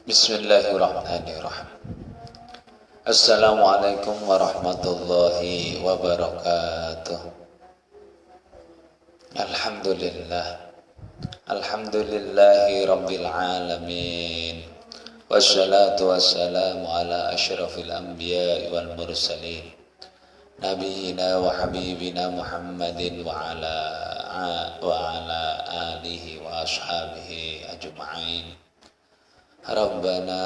Bismillahirrahmanirrahim. Assalamualaikum warahmatullahi wabarakatuh. Alhamdulillah. Alhamdulillahi rabbil alamin. Wassalatu wassalamu ala asyrafil anbiya'i wal mursalin. Nabiyyina wa habibina Muhammadin wa ala alihi wa ashabihi ajma'in. Rabbana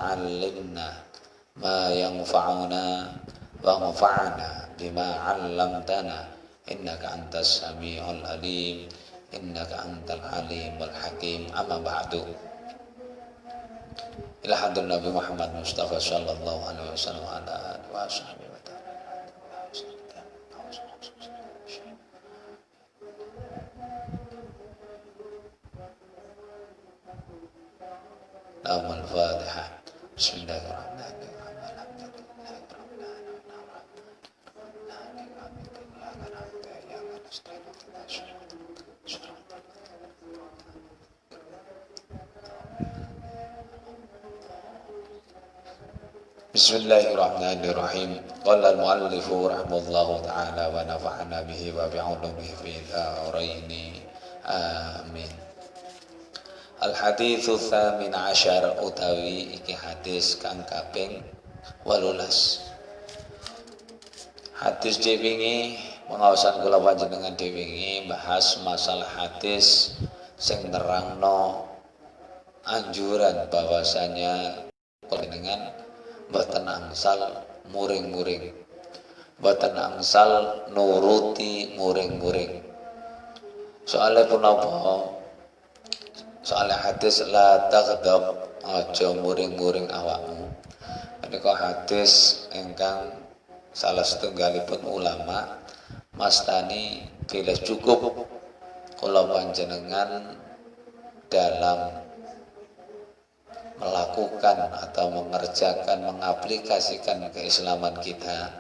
'allimna ma yanfa'una wanfa'na bima 'allamtana innaka antas samiul alim innaka antal alimul hakim. Amma ba'du. Ila hadratin Nabi Muhammad Mustafa sallallahu alaihi wasallam wa ala alihi wa sahbihi wa ta'ala. Al-Fatihah. Bismillahirrahmanirrahim. Bismillahirrahmanirrahim. Qala al-muallifu rahimahullahu ta'ala wa nafa'ana bihi wa bi'ulumihi fid dharain. Amin. Al-haditsu tsamin asyar utawi iki hadis kang kaping 18. Hadis dewingi pengawasan kula panjenengan dewingi bahas masalah hadis sing nerangno anjuran bahwasanya panjenengan mboten angsal muring-muring, mboten angsal nuruti muring-muring. Soale punapa? Soalnya hadis la taghdab, aja muring-muring awakmu. Menika hadis ingkang salah setunggalipun ulama mastani bila cukup kula panjenengan dalam melakukan atau mengerjakan, mengaplikasikan keislaman kita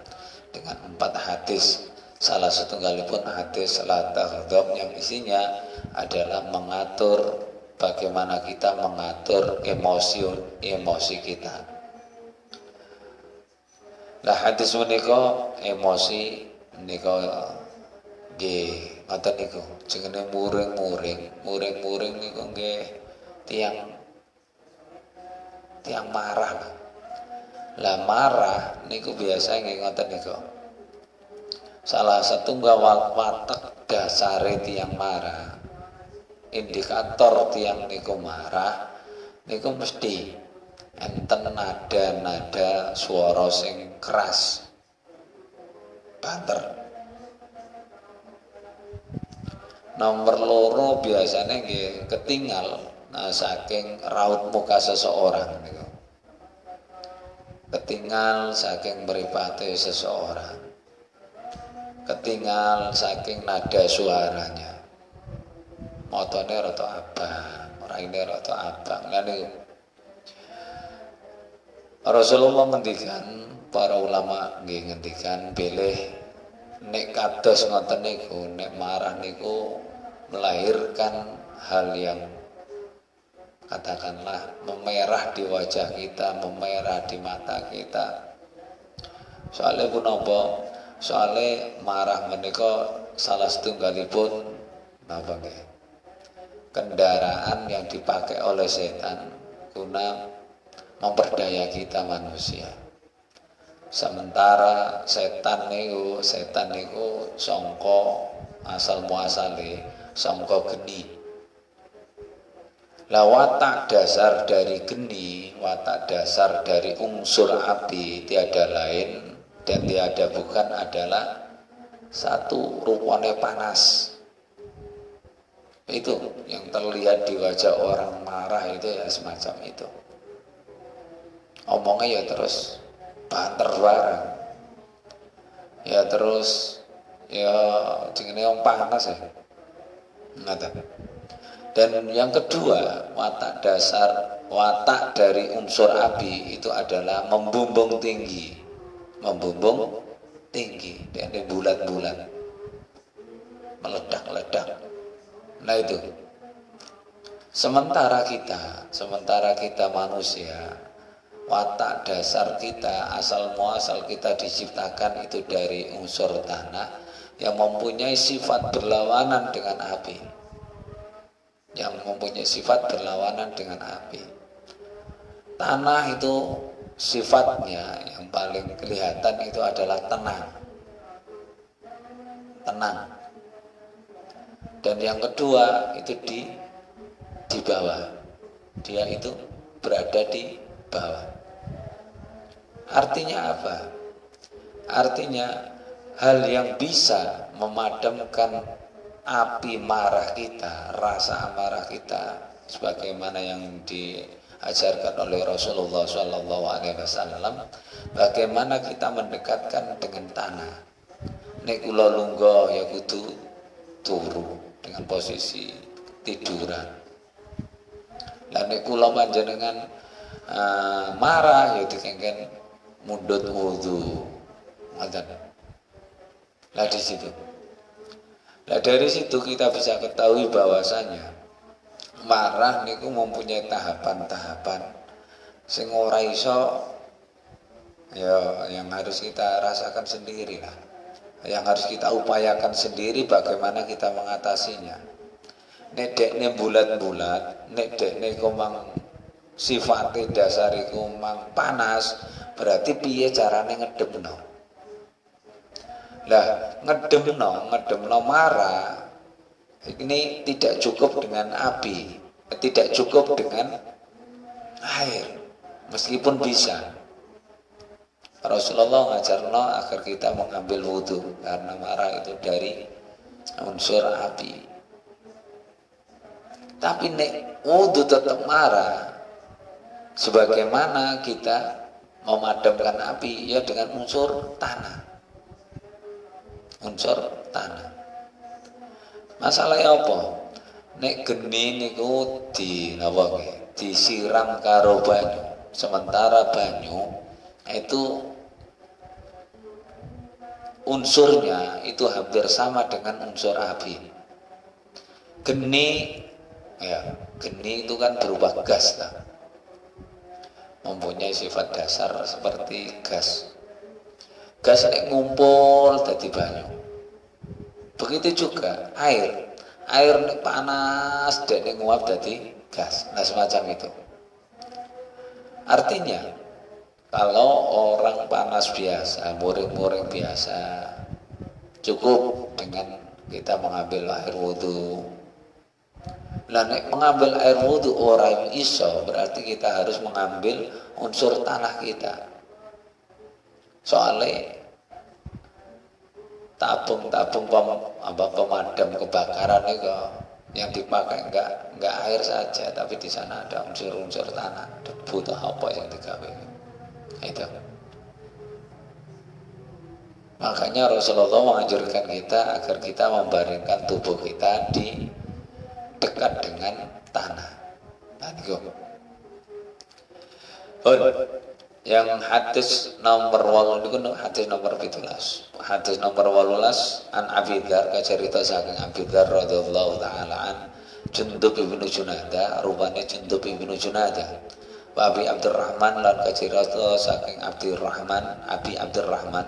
dengan 4 hadis. Salah setunggalipun hadis la taghdab yang isinya adalah mengatur bagaimana kita mengatur emosi kita. Lah hadis menika emosi menika nggih ngoten niku jenenge muring-muring niku nggih tiang marah. Lah marah niku biasa nggih ngoten niku. Salah satunggal watak dasare tiang marah, indikator tiang niku marah niku mesti enten nada swara sing keras banter. Nomor loro biasanya nggih ketinggal saking raut muka seseorang niku. Ketinggal saking mripate seseorang. Ketinggal saking nada suaranya. Motone rada abang, raine rada abang. Lah niku Rasulullah ngendikan, para ulama nggih ngendikan bilih nek kados ngoten niku, nek marah niku melahirkan hal yang katakanlah memerah di wajah kita, memerah di mata kita. Soale punapa? Soale marah menika salah setunggalipun napa nggih? Kendaraan yang dipakai oleh setan guna memperdaya kita manusia. Sementara setan niku sangka asal muasale sangka geni. Lah watak dasar dari geni, watak dasar dari unsur api tiada lain dan tiada bukan adalah satu, rupane panas. Itu yang terlihat di wajah orang marah itu ya semacam itu. Omongnya ya terus banter bareng. Ya terus ya jenenge wong panas ya. Ngoten. Dan yang kedua, watak dari unsur api itu adalah membumbung tinggi. Dan bulat-bulat. Meledak-ledak. Nah itu Sementara kita manusia, watak dasar kita, asal muasal kita diciptakan itu dari unsur tanah yang mempunyai sifat berlawanan dengan api. Yang mempunyai sifat berlawanan dengan api. Tanah itu sifatnya yang paling kelihatan itu adalah tenang. Dan yang kedua itu di bawah. Dia itu berada di bawah. Artinya apa? Artinya hal yang bisa memadamkan api marah kita, rasa amarah kita, sebagaimana yang diajarkan oleh Rasulullah SAW, bagaimana kita mendekatkan dengan tanah. Nek kula lungguh ya kudu turu dengan posisi tiduran. Lah nek kula panjenengan marah ya dikengken mundut wudu. Ngoten. Lah di situ. Lah dari situ kita bisa ketahui bahwasanya marah niku mempunyai tahapan-tahapan sing ora iso ya yang harus kita rasakan sendiri lah. Yang harus kita upayakan sendiri bagaimana kita mengatasinya. Nek dekne bulat-bulat, nek dekne komang sifate dasar iku mang panas, berarti piye carane ngedemno. Lah ngedemno marah ini tidak cukup dengan api, tidak cukup dengan air, meskipun bisa. Rasulullah ngajarno agar kita mengambil wudhu karena marah itu dari unsur api. Tapi nek wudhu tetap marah, sebagaimana kita memadamkan api ya dengan unsur tanah. Unsur tanah. Masalahnya apa? Nek geni niku disiram karo banyu. Sementara banyu itu unsurnya itu hampir sama dengan unsur api. Geni itu kan berupa gas lah. Mempunyai sifat dasar seperti gas. Gas nek ngumpul dadi banyu. Begitu juga air nek panas dek nek nguap dadi gas. Nah semacam itu. Artinya kalau orang panas biasa, muring-muring biasa, cukup dengan kita mengambil air wudhu. Lah nek mengambil air wudhu orang iso, berarti kita harus mengambil unsur tanah kita. Soalnya tabung pemadam kebakaran itu yang dipakai enggak air saja, tapi di sana ada unsur-unsur tanah. Butuh apa yang digawe? Itu. Makanya Rasulullah menganjurkan kita agar kita membaringkan tubuh kita di dekat dengan tanah. Yang hadis nomor 8 itu hadis nomor 17. Hadis nomor 18 an Abi Dzar kacerita saking Abi Dzar radhiyallahu taala an Jundub ibnu Junadah, rupane Jundub ibnu Junadah. Abi Abdurrahman lan kacerita saking Abi Abdurrahman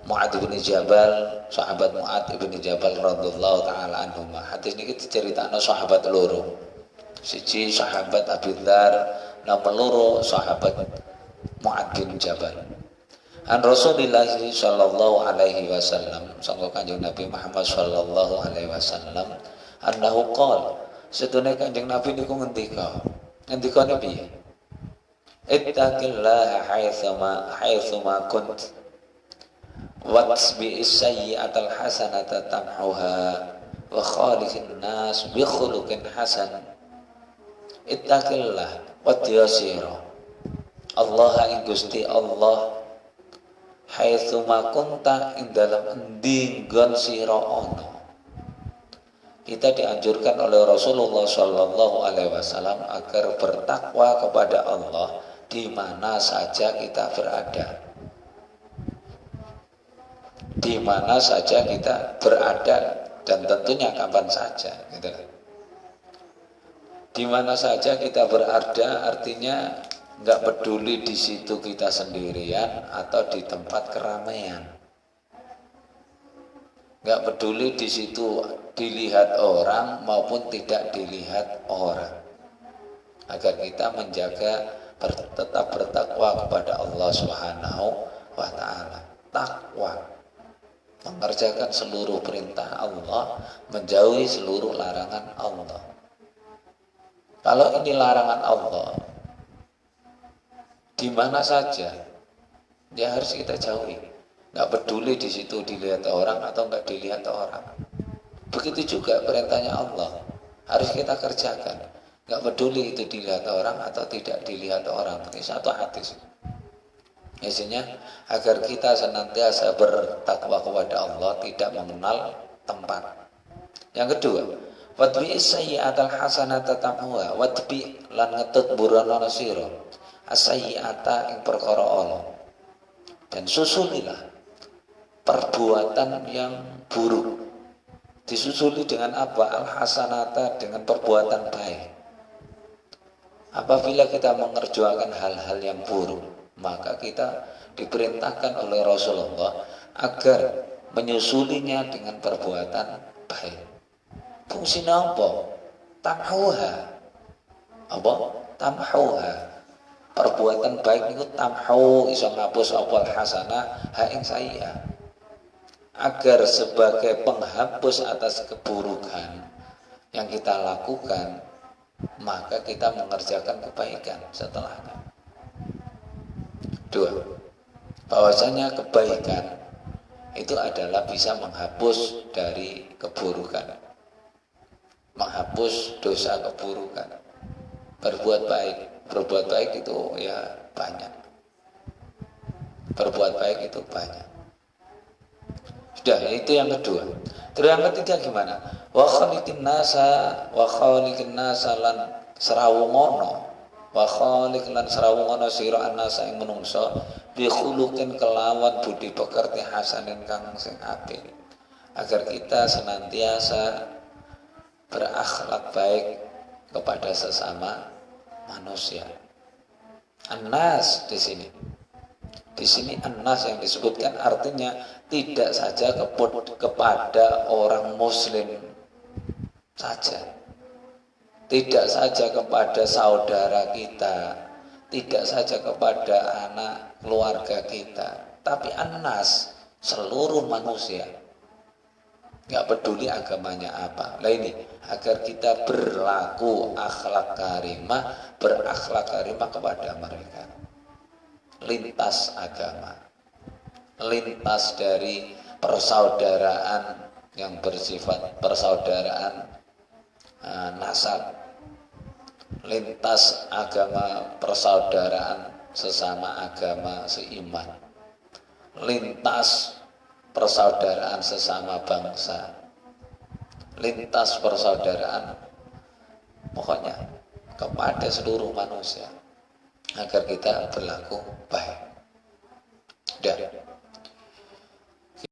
Mu'ad bin Jabal, sahabat Mu'ad bin Jabal radhiyallahu taala anhu. Hadis niki diceritakno sahabat loro. Siji sahabat Abi Dzar, nomor loro sahabat Mu'ad bin Jabal. An Rasulillah sallallahu alaihi wasallam, sangka Kanjeng Nabi Muhammad sallallahu alaihi wasallam, annahu qala, setune Kanjeng Nabi niku ngendikane piye? Ittaqillaha haitsuma kunt watbi sayyi'atal hasanata tamhuha wa khaliqin nas bi khuluqin hasan. Ittaqillah wa tiyasira Allah ing Gusti Allah haitsuma kunta ing dalam endi nggon sira ana. Kita dianjurkan oleh Rasulullah sallallahu alaihi wasallam agar bertakwa kepada Allah di mana saja kita berada. Di mana saja kita berada dan tentunya kapan saja gitu. Di mana saja kita berada, artinya nggak peduli di situ kita sendirian atau di tempat keramaian. Nggak peduli di situ dilihat orang maupun tidak dilihat orang. Agar kita menjaga tetap bertakwa kepada Allah Subhanahu wa Ta'ala. Takwa, mengerjakan seluruh perintah Allah, menjauhi seluruh larangan Allah. Kalau ini larangan Allah, di mana saja ya harus kita jauhi. Nggak peduli di situ dilihat orang atau nggak dilihat orang. Begitu juga perintahnya Allah harus kita kerjakan. Nggak peduli itu dilihat orang atau tidak dilihat orang. Ini satu hadis. Isinya agar kita senantiasa bertakwa kepada Allah, tidak mengenal tempat. Yang kedua, watbi sayyi'atal hasanata tamhuha, watbi lan ngetut burana sira as-sayyi'ata ing perkara ala. Dan susulilah perbuatan yang buruk. Disusuli dengan apa? Al-hasanata, dengan perbuatan baik. Apabila kita mengerjakan hal-hal yang buruk, maka kita diperintahkan oleh Rasulullah agar menyusulinya dengan perbuatan baik. Fungsinya apa? Tamhuha. Apa? Tamhuha. Perbuatan baik itu tamhu, iso ngapus apa hasanah ha ing sayyi'ah. Agar sebagai penghapus atas keburukan yang kita lakukan, maka kita mengerjakan kebaikan setelahnya. Dua, bahwasanya kebaikan itu adalah bisa menghapus dari keburukan, menghapus dosa keburukan. Berbuat baik itu ya banyak. Berbuat baik itu banyak. Sudah, itu yang kedua. Terus yang ketiga gimana? Wa khaliqin nasa lan serawungono. Wa khaliq lan serawungono sira annasa ing menungso bi khuluqin kelawan budi pekerti hasanin kang sing apik. Agar kita senantiasa berakhlak baik kepada sesama manusia. Annas di sini. Di sini annas yang disebutkan artinya tidak saja kepada orang muslim saja. Tidak saja kepada saudara kita, tidak saja kepada anak keluarga kita, tapi annas, seluruh manusia. Nggak peduli agamanya apa. Nah ini, agar kita berakhlak karimah kepada mereka. Lintas agama, lintas dari persaudaraan yang bersifat persaudaraan nasab, lintas agama persaudaraan sesama agama seiman, lintas persaudaraan sesama bangsa, lintas persaudaraan pokoknya kepada seluruh manusia, agar kita berlaku baik. Dan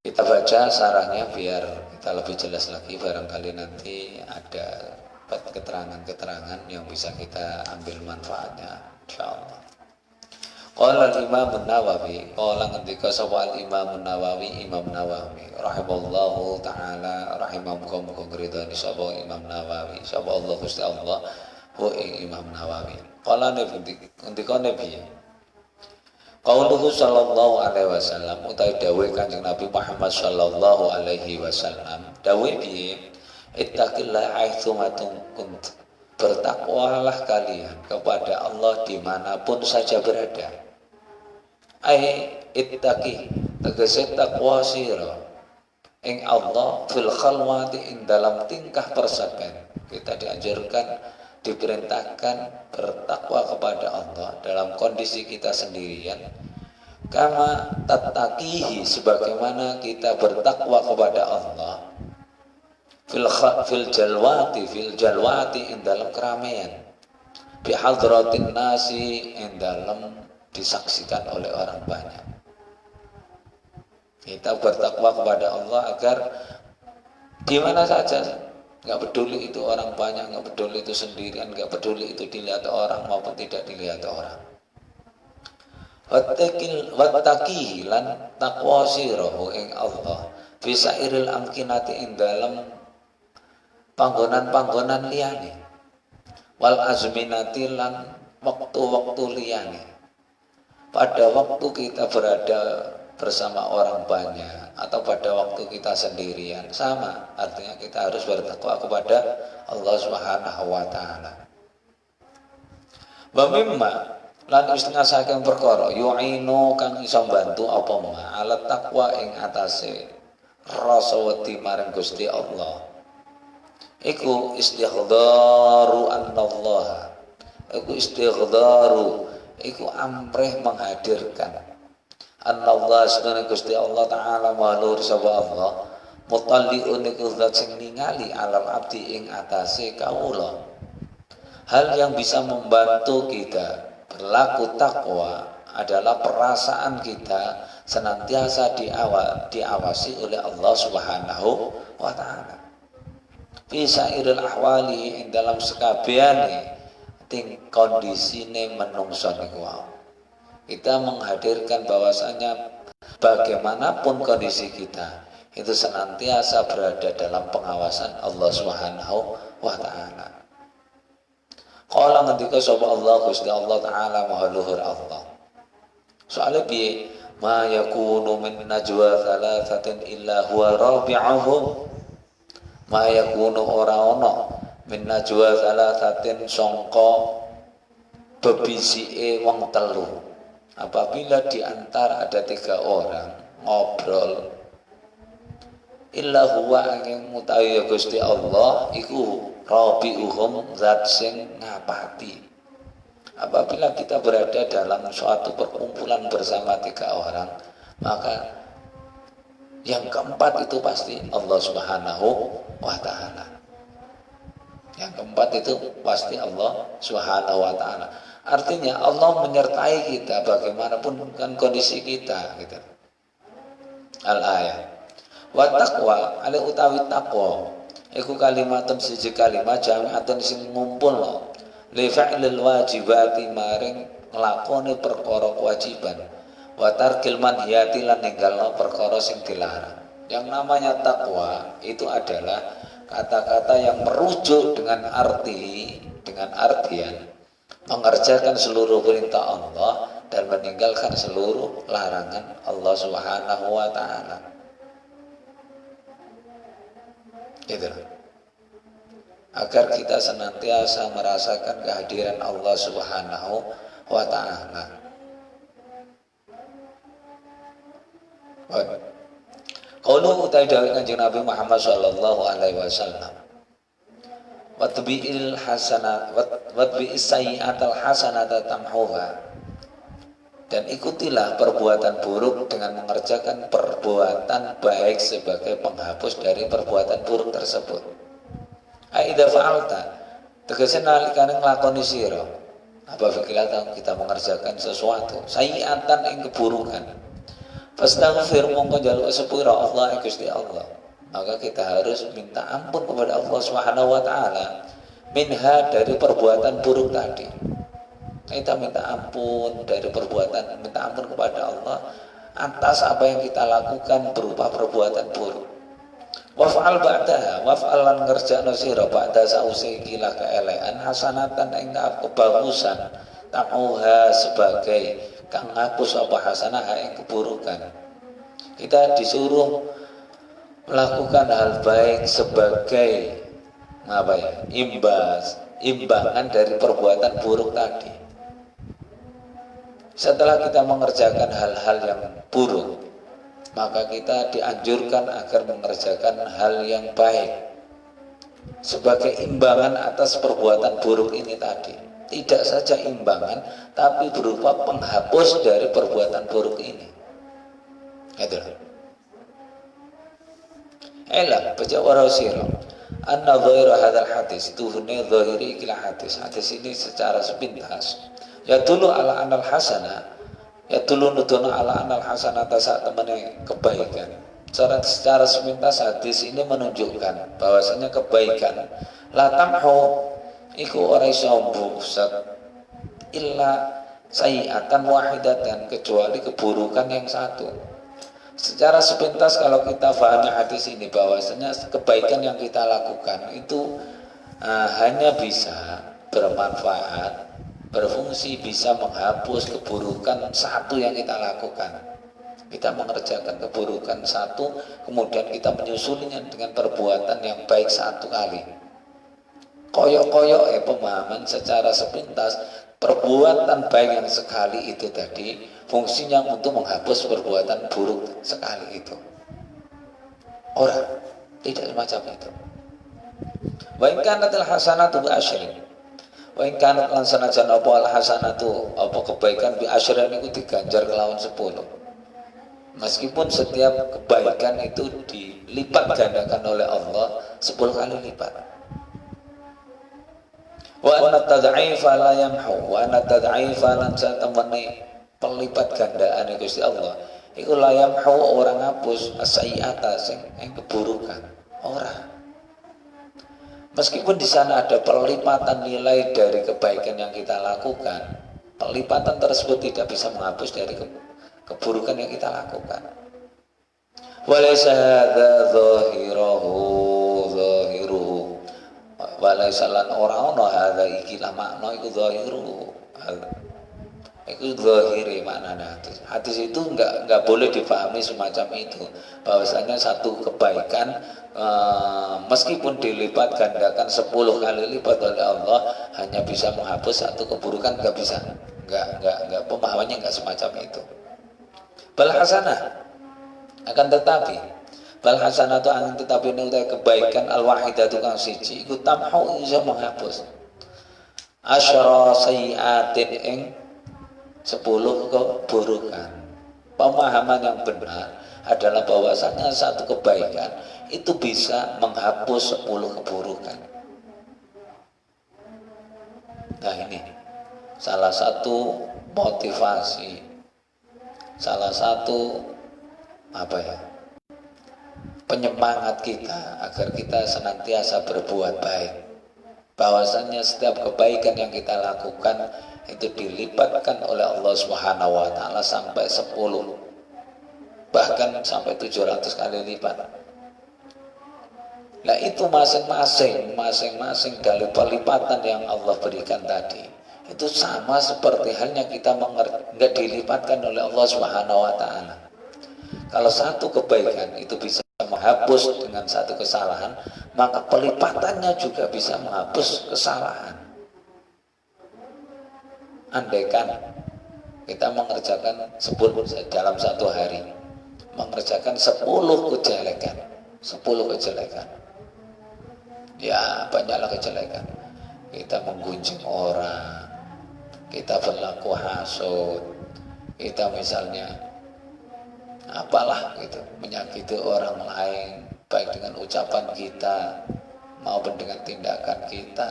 kita baca sarahnya biar kita lebih jelas lagi, barangkali nanti ada keterangan-keterangan yang bisa kita ambil manfaatnya, insyaallah. Qala al-Imam an-Nawawi, qala ngendika sapa al-Imam an-Nawawi, Imam Nawawi rahimallahu taala, rahimahukum ridani sapa Imam Nawawi, sapa Allah Gusti Allah wa Imam Nawawi. Qala ngendika Nabi qauluhu sallallahu alaihi wasallam, utawi dawuh Kanjeng Nabi Muhammad sallallahu alaihi wasallam, dawuh piye? Ittaqillaha haitsu ma kunt, bertakwalah kalian kepada Allah dimanapun saja berada. Ittaqi, tegese takwa sira ing Allah fil khalwati, ing dalam tingkah persakan. Kita dianjurkan, diperintahkan bertakwa kepada Allah dalam kondisi kita sendirian, kama tattaqihi, sebagaimana kita bertakwa kepada Allah fil jalwati ing dalam keramaian, bi hadratin nasi ing dalam disaksikan oleh orang banyak. Kita bertakwa kepada Allah agar di mana saja Nggak peduli itu orang banyak, nggak peduli itu sendirian, nggak peduli itu dilihat orang maupun tidak dilihat orang. Wattaqihi lan taqwa sirahu ing Allah bisa iril amkinati ing dalam panggonan-panggonan liyane wal azminati lan waktu-waktu liyane. Pada waktu kita berada bersama orang banyak atau pada waktu kita sendirian sama, artinya kita harus bertakwa kepada Allah Subhanahu wa taala. Wa mimma lan setengah saking perkara yu'inu kang iso bantu apa ma alat takwa ing atase rasa wedi marang Gusti Allah iku istighdaru anallah, iku istighdaru iku amrih menghadirkan anallah sunane Gusti Allah taala mahlur sapa Allah mutalliun iku zat sing ningali alam abdi ing atase kawula. Hal yang bisa membantu kita berlaku takwa adalah perasaan kita senantiasa diawasi oleh Allah Subhanahu wa taala. Bisa iril ahwali ing dalam sekabehane ting kondisine menungso niku wae. Kita menghadirkan bahwasanya bagaimanapun kondisi kita itu senantiasa berada dalam pengawasan Allah Subhanahu wa taala. Qala ngendika sapa Allah Gusti Allah taala maha luhur Allah. Soale piye ma yakunu min najwa thalathatin illa huwa rabi'uhum. Ma yakunu ora ana min najwa thalathatin sangka bebisike wong telu. Apabila di antara ada 3 orang ngobrol illa huwa angin mutawi Gusti Allah iku rabi'uhum zat sing ngapati. Apabila kita berada dalam suatu perkumpulan bersama 3 orang, maka yang keempat itu pasti Allah Subhanahu wa taala. Yang keempat itu pasti Allah Subhanahu wa taala. Artinya Allah menyertai kita bagaimanapun kan kondisi kita gitu. Al-ayat. Wa taqwa ale utawi taqwa iku kalimatun siji kalimat jami'atun sing ngumpulno li fa'lil wajibati maring nglakoni perkara kewajiban wa tarkil manhiyati lan ninggalno perkara sing dilarang. Yang namanya takwa itu adalah kata-kata yang merujuk dengan artian mengerjakan seluruh perintah Allah dan meninggalkan seluruh larangan Allah Subhanahu wa taala. Gitu. Agar kita senantiasa merasakan kehadiran Allah Subhanahu wa taala. Qaulu utai dawuh Kanjeng Nabi Muhammad sallallahu alaihi wasallam. Watbi'il hasanat watbi'is sayyi'atal hasanata tamhuha. Dan ikutilah perbuatan buruk dengan mengerjakan perbuatan baik sebagai penghapus dari perbuatan buruk tersebut. Aidza fa'alta tegese nalikane nglakoni sira apabila kita mengerjakan sesuatu sayyi'atan ing keburukan fastaghfir mongko njaluk sepura Allah Gusti Allah, maka kita harus minta ampun kepada Allah Subhanahu wa taala minha dari perbuatan buruk tadi. Kita minta ampun dari perbuatan, minta ampun kepada Allah atas apa yang kita lakukan berupa perbuatan buruk. Waf'al ba'daha, waf'al lan ngerjakno sira ba'da sause kila keelekan hasanatan ing kebagusan tamuha sebagai kang ngapus apa hasanah ing keburukan. Kita disuruh melakukan hal baik sebagai apa ya? Imbangan dari perbuatan buruk tadi. Setelah kita mengerjakan hal-hal yang buruk, maka kita dianjurkan agar mengerjakan hal yang baik sebagai imbangan atas perbuatan buruk ini tadi. Tidak saja imbangan, tapi berupa penghapus dari perbuatan buruk ini. Itu. Elam baca warasira. Anna dhahira hadzal hadis tuhune dhahiri ikilah hadis. Hadis ini secara sepintas ya dulu ala anal hasana, ya dulu nudono ala anal hasana saat temene kebaikan secara sepintas hadis ini menunjukkan bahwasanya kebaikan la tamhu iku ora iso mbusat illa sayi'atan wahidatan, kecuali keburukan yang satu. Secara sepintas kalau kita pahami hadis ini bahwasanya kebaikan yang kita lakukan itu hanya bisa bermanfaat, berfungsi, bisa menghapus keburukan satu yang kita lakukan. Kita mengerjakan keburukan satu, kemudian kita menyusulinya dengan perbuatan yang baik satu kali. Koyok-koyok pemahaman secara sepintas, perbuatan baik yang sekali itu tadi fungsinya untuk menghapus perbuatan buruk sekali itu. Orang tidak semacam itu. Wa in kanatil hasanatu bi asyrin. Wa in kanat lan sanajan apa al hasanatu, apa kebaikan bi asyrin iku diganjar kelawan 10. Meskipun setiap kebaikan itu dilipat gandakan oleh Allah 10 kali lipat. Wa anna tad'ifa la yamhu wa anna tad'ifa lan satamani pelipat gandaan Gusti Allah iku la yamhu orang ngapus as-sayyi'ata sing keburukan ora. Meskipun di sana ada pelipatan nilai dari kebaikan yang kita lakukan, pelipatan tersebut tidak bisa menghapus dari keburukan yang kita lakukan. Walaysa hadza zahiruhu walaysa lan ora ana hadza iki la makna iku zahiruhu. Itu zahiri maknanya hadis. Hadis itu enggak boleh dipahami semacam itu. Bahwasanya satu kebaikan meskipun dilipat gandakan 10 kali lipat oleh Allah hanya bisa menghapus satu keburukan, enggak bisa. Enggak pemahamannya enggak semacam itu. Bal hasanah akan tetapi bal hasanah itu angin tetapi ini kebaikan al wahidatu kang siji iku tamhu bisa menghapus asyara sayiatin ing 10 keburukan. Pemahaman yang benar adalah bahwasanya satu kebaikan itu bisa menghapus 10 keburukan. Nah ini salah satu motivasi, salah satu penyemangat kita agar kita senantiasa berbuat baik. Bahwasanya setiap kebaikan yang kita lakukan itu dilipatkan oleh Allah Subhanahu wa taala sampai 10, bahkan sampai 700 kali lipat. Nah itu masing-masing dari pelipatan yang Allah berikan tadi itu sama seperti halnya kita enggak dilipatkan oleh Allah Subhanahu wa taala. Kalau satu kebaikan itu bisa menghapus dengan satu kesalahan, maka pelipatannya juga bisa menghapus kesalahan. Andaikan kita mengerjakan dalam satu hari mengerjakan 10 kejelekan, ya banyaklah kejelekan. Kita menggunjing orang, kita berlaku hasud, kita misalnya apalah gitu, menyakiti orang lain baik dengan ucapan kita maupun dengan tindakan kita.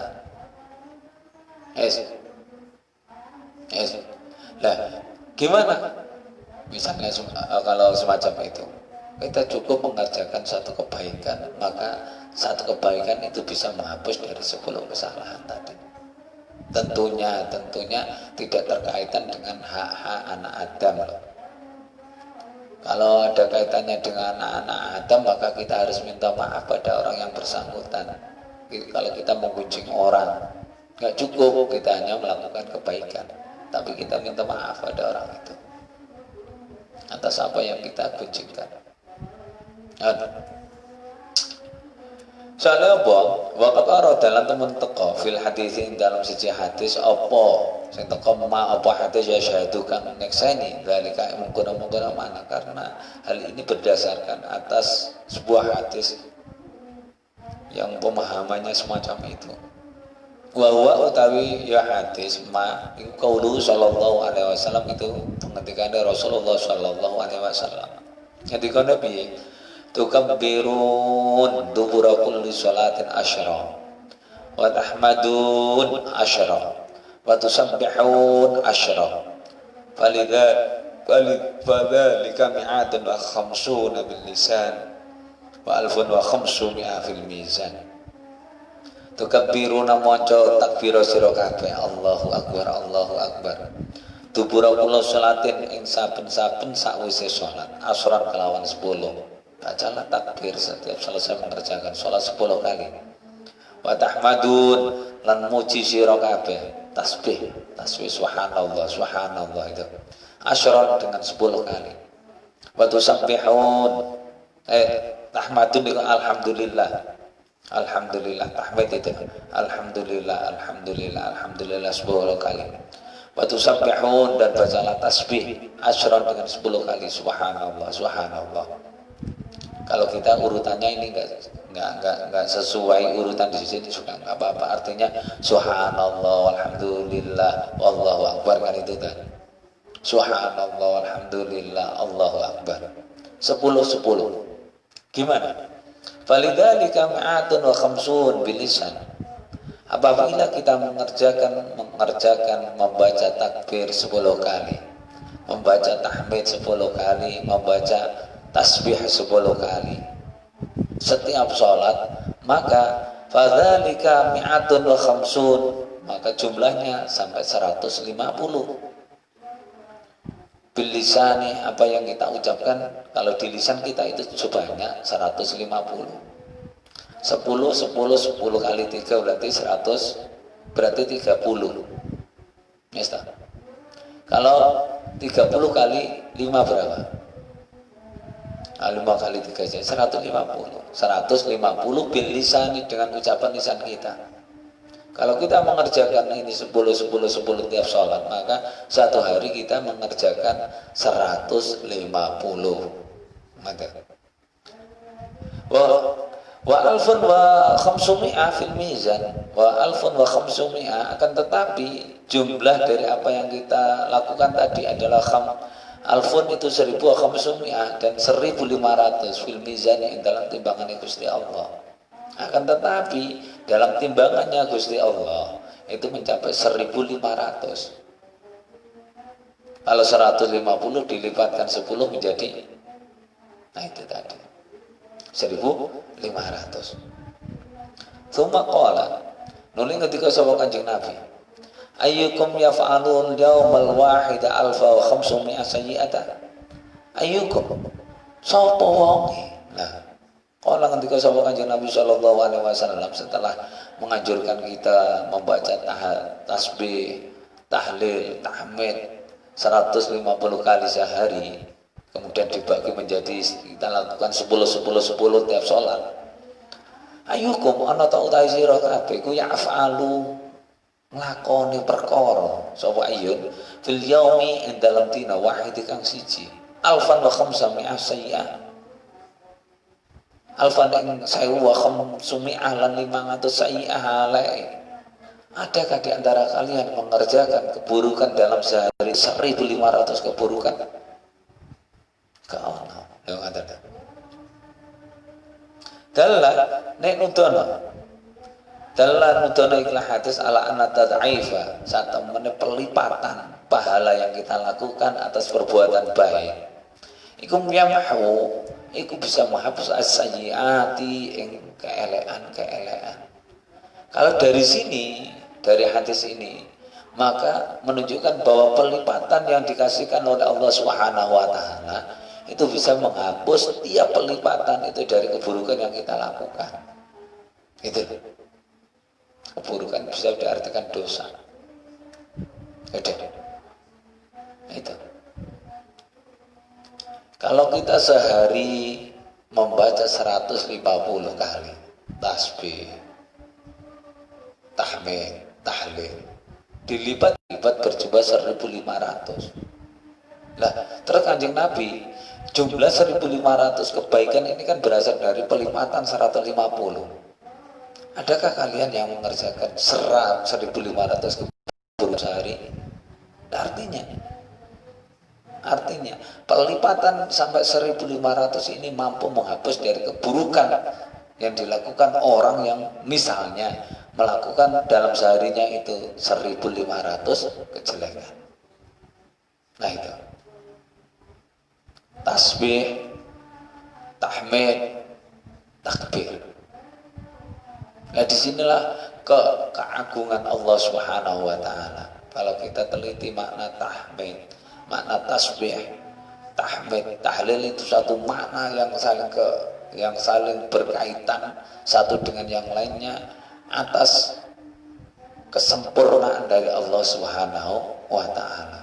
Nah, gimana? Misalnya kalau semacam itu, kita cukup mengerjakan satu kebaikan, maka satu kebaikan itu bisa menghapus dari 10 kesalahan tadi. Tentunya tidak terkaitan dengan hak-hak anak Adam. Kalau ada kaitannya dengan anak Adam, maka kita harus minta maaf pada orang yang bersangkutan. Kalau kita menggunjing orang, nggak cukup kita hanya melakukan kebaikan, tapi kita minta maaf pada orang itu atas apa yang kita gunjingkan. Soalnya apa? Waqat ara dalam temen teko fil hadis dalam siji hadis apa sing teko apa hadis ya syahadu kang nekseni dalika mungkuna mana, karena hal ini berdasarkan atas sebuah hadis yang pemahamannya semacam itu. Wa huwa utawi ya hadis ma iku qaulu sallallahu alaihi wasallam, itu pengendikane Rasulullah sallallahu alaihi wasallam. Ngendikane piye? Tukabbirun dubura kulli salatin asyra wa tahmadun asyra wa tusabbihun asyra falidha Fadzalika mi'atun wa khamsuna bil lisan wa alfun wa khamsumi'a fil mizan. Tukabbiruna maca takbira sira kabeh Allahu akbar Allahu akbar. Dubura kula salatin ing saben-saben sakwise salat asran kelawan 10. Bacalah takbir setiap selesai mengerjakan salat 10 kali. Wa tahmadun lan muji sira kabeh tasbih subhanallah subhanallah itu asran dengan 10 kali. Wa tusabbihun tahmadun itu alhamdulillah alhamdulillah tahmid itu alhamdulillah alhamdulillah alhamdulillah 10 kali. Wa tusabbihun dan bacalah tasbih asran dengan 10 kali subhanallah subhanallah. Kalau kita urutannya ini enggak sesuai urutan di sini juga enggak apa-apa, artinya subhanallah alhamdulillah wallahu akbar kan itu kan. Subhanallah alhamdulillah Allahu akbar 10 gimana? Falidzalika mi'atun wa khamsun bilisan. Apabila kita mengerjakan membaca takbir 10 kali, membaca tahmid 10 kali, membaca tasbih 10 kali setiap sholat, maka fadzalika mi'atun wa khamsun, maka jumlahnya sampai 150. Bil lisani, apa yang kita ucapkan kalau di lisan kita itu sebanyak 150. 10 kali 3 berarti 100, berarti 30. Nesta. Kalau 30 kali 5 berapa? 5 kali 3 saja 150 bil lisani, dengan ucapan lisan kita. Kalau kita mengerjakan ini 10 tiap sholat, maka satu hari kita mengerjakan 150. Wa alfun wa khamsumi'a fil mizan. Wa alfun wa khamsumi'a, akan tetapi jumlah dari apa yang kita lakukan tadi adalah alfun itu 1000 wa khamsumi'a dan 1500 fil mizan, yang dalam timbangannya Gusti Allah. Akan tetapi dalam timbangannya Gusti Allah itu mencapai 1500. Kalau 150 dilipatkan 10 menjadi, nah itu tadi 1500. Tsumma qala, nuling ketika sahabat Kanjeng Nabi, ayyukum yaf'alul yawmal wahida alfa wa khamsumi'a sayyi'ata. Ayyukum sapa wonge. Nah, kalau ketika sahabat Kanjeng Nabi Shallallahu Alaihi Wasallam setelah menganjurkan kita membaca tasbih, tahlil, tahmid 150 kali sehari, kemudian dibagi menjadi, kita lakukan 10 tiap sholat. Ayyukum ana ta utahe sira kabeh ku ya'falu nglakoni perkara sapa ayyun fil yaumi ing dalam dina wahid kang siji alfan wa khamsami'a sayyi'ah. Alfan ing 1000 wa khamsumi'ah lan 500 sayyi'ah alae. Adakah di antara kalian mengerjakan keburukan dalam sehari 1500 keburukan? Kau yang ada. Dalla nek nudono. Dalla nudono ikhlas hadis ala anna tad'ifa, saat temene pelipatan pahala yang kita lakukan atas perbuatan baik. Iku yamhu, iku bisa menghapus as-sayyiati ing keelekan. Kalau dari sini, dari hadis ini, maka menunjukkan bahwa pelipatan yang dikasihkan oleh Allah Subhanahu wa taala itu bisa menghapus tiap pelipatan itu dari keburukan yang kita lakukan. Itu keburukan bisa diartikan dosa. Itu. Kalau kita sehari membaca 150 kali tasbih, tahmid, tahlil, dilipat-lipat berjumlah 1500. Nah, terus Kanjeng Nabi, jumlah 1500 kebaikan ini kan berasal dari pelipatan 150. Adakah kalian yang mengerjakan 1500 keburukan sehari? Artinya pelipatan sampai 1500 ini mampu menghapus dari keburukan yang dilakukan orang yang misalnya melakukan dalam seharinya itu 1500 kejelekan. Nah itu. tasbih, tahmid, takbir. Nah disinilah keagungan Allah Subhanahu wa Ta'ala. Kalau kita teliti makna tahmid, makna tasbih, tahmid, tahlil itu satu makna yang saling berkaitan satu dengan yang lainnya atas kesempurnaan dari Allah Subhanahu wa Ta'ala.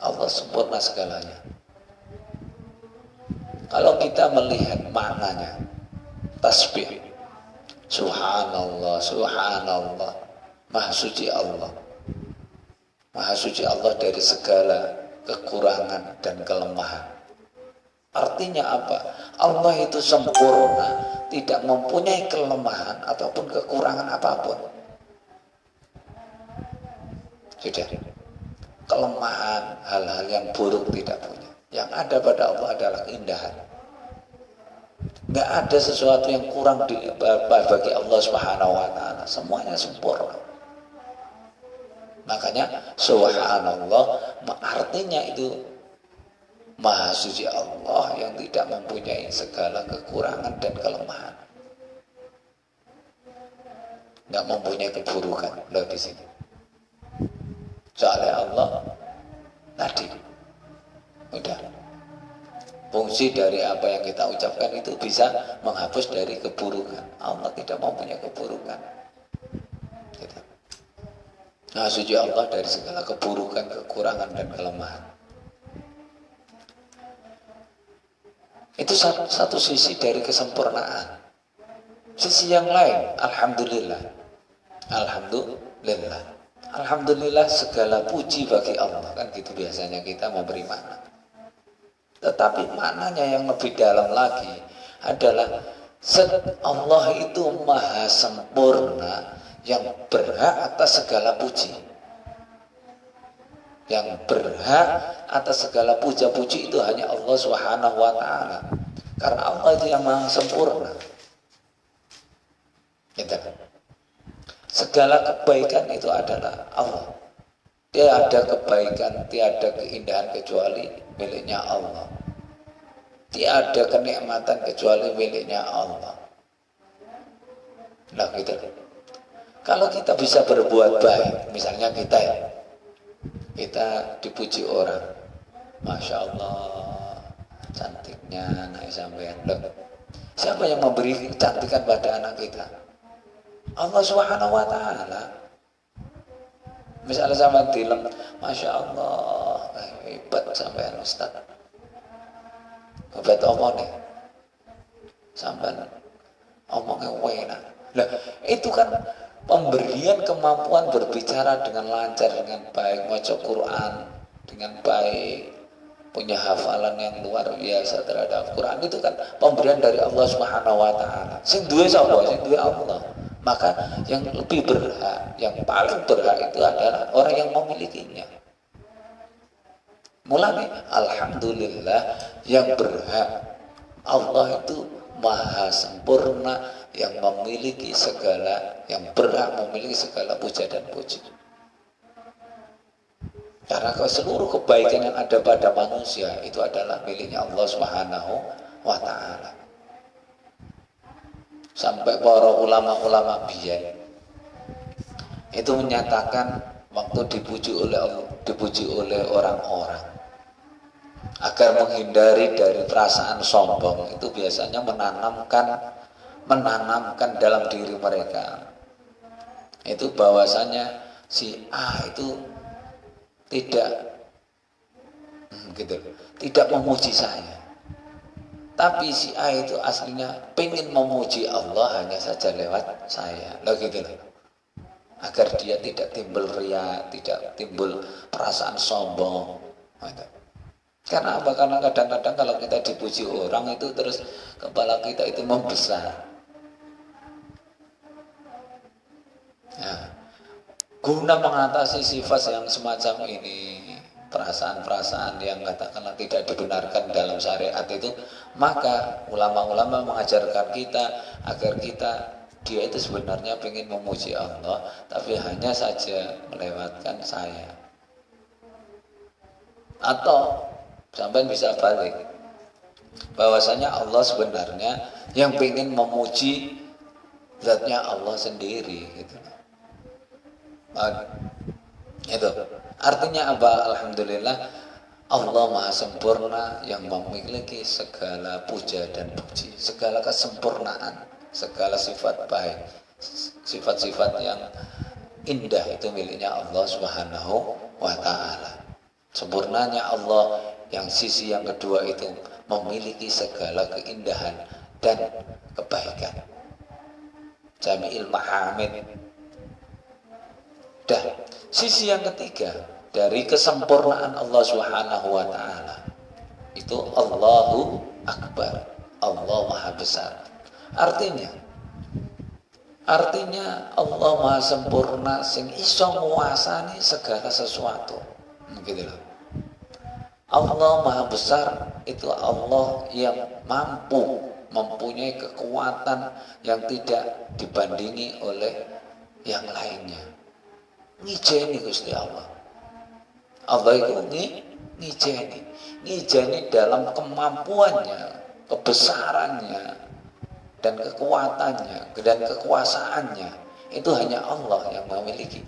Allah sempurna segalanya. Kalau kita melihat maknanya, tasbih, subhanallah, subhanallah, maha suci Allah. Maha suci Allah dari segala kekurangan dan kelemahan. Artinya apa? Allah itu sempurna, tidak mempunyai kelemahan ataupun kekurangan apapun. Sudah. Kelemahan, hal-hal yang buruk tidak punya. Yang ada pada Allah adalah keindahan. Nggak ada sesuatu yang kurang bagi Allah Subhanahu wa Ta'ala. Semuanya sempurna. Makanya subhanallah artinya itu maha suci Allah yang tidak mempunyai segala kekurangan dan kelemahan. Nggak mempunyai keburukan. Loh di sini. Soalnya Allah tadi udah fungsi dari apa yang kita ucapkan itu bisa menghapus dari keburukan. Allah tidak mempunyai keburukan. Gitu. Nah suci Allah dari segala keburukan, kekurangan dan kelemahan. Itu satu sisi dari kesempurnaan. Sisi yang lain, alhamdulillah. Alhamdulillah. Alhamdulillah segala puji bagi Allah. Kan gitu biasanya kita memberi makna. Tetapi maknanya yang lebih dalam lagi adalah Allah itu maha sempurna yang berhak atas segala puji. Yang berhak atas segala puja-puji itu hanya Allah Subhanahu wa Ta'ala. Karena Allah itu yang maha sempurna. Gitu. Segala kebaikan itu adalah Allah. Tiada kebaikan, tiada keindahan kecuali miliknya Allah. Tiada kenikmatan kecuali miliknya Allah. Nah gitu. Kalau kita bisa berbuat baik, misalnya kita dipuji orang, Masya Allah, cantiknya anak sampean. Siapa yang memberi kecantikan pada anak kita? Allah Subhanahu wa Ta'ala. Misalnya sama dilem, Masya Allah, hebat sampean Ustaz. Hebat omong nih, sampean omongnya enak. Nah, itu kan pemberian kemampuan berbicara dengan lancar, dengan baik, maca Quran dengan baik, punya hafalan yang luar biasa terhadap Quran. Itu kan pemberian dari Allah Subhanahu wa Ta'ala. Sing duwe sapa? Sing duwe Allah. Maka yang lebih berhak, yang paling berhak itu adalah orang yang memilikinya. Mulai alhamdulillah yang berhak Allah itu maha sempurna yang memiliki segala, yang berhak memiliki segala puja dan puji. Karena seluruh kebaikan yang ada pada manusia itu adalah miliknya Allah Subhanahu wa Ta'ala. Sampai para ulama-ulama biyen itu menyatakan waktu dipuji oleh orang-orang agar menghindari dari perasaan sombong, itu biasanya menanamkan dalam diri mereka itu bahwasanya si A itu tidak memuji saya. Tapi si A itu aslinya pengen memuji Allah hanya saja lewat saya. Loh gitu loh. Agar dia tidak timbul ria, tidak timbul perasaan sombong. Karena apa? Karena kadang-kadang kalau kita dipuji orang itu terus kepala kita itu membesar. Nah, guna mengatasi sifat yang semacam ini, perasaan-perasaan yang katakanlah tidak dibenarkan dalam syariat itu, maka ulama-ulama mengajarkan kita agar dia itu sebenarnya ingin memuji Allah, tapi hanya saja melewatkan saya. Atau Sampai bisa balik bahwasanya Allah sebenarnya yang ingin memuji zatnya Allah sendiri gitu. Itu artinya apa? Alhamdulillah Allah Maha Sempurna yang memiliki segala puja dan puji, segala kesempurnaan, segala sifat baik, sifat-sifat yang indah itu miliknya Allah Subhanahu wa Ta'ala. Sempurnanya Allah yang sisi yang kedua itu memiliki segala keindahan dan kebaikan. Jami'il Mahamid. Dan sisi yang ketiga dari kesempurnaan Allah Subhanahu wa Ta'ala itu Allahu Akbar, Allah Maha Besar. Artinya Allah Maha Sempurna sing iso nguasani segala sesuatu. Begitu loh. Allah Maha Besar itu Allah yang mempunyai kekuatan yang tidak dibandingi oleh yang lainnya. Ngijeni Gusti Allah. Allah itu ngijeni dalam kemampuannya, kebesarannya, dan kekuatannya, dan kekuasaannya. Itu hanya Allah yang memiliki.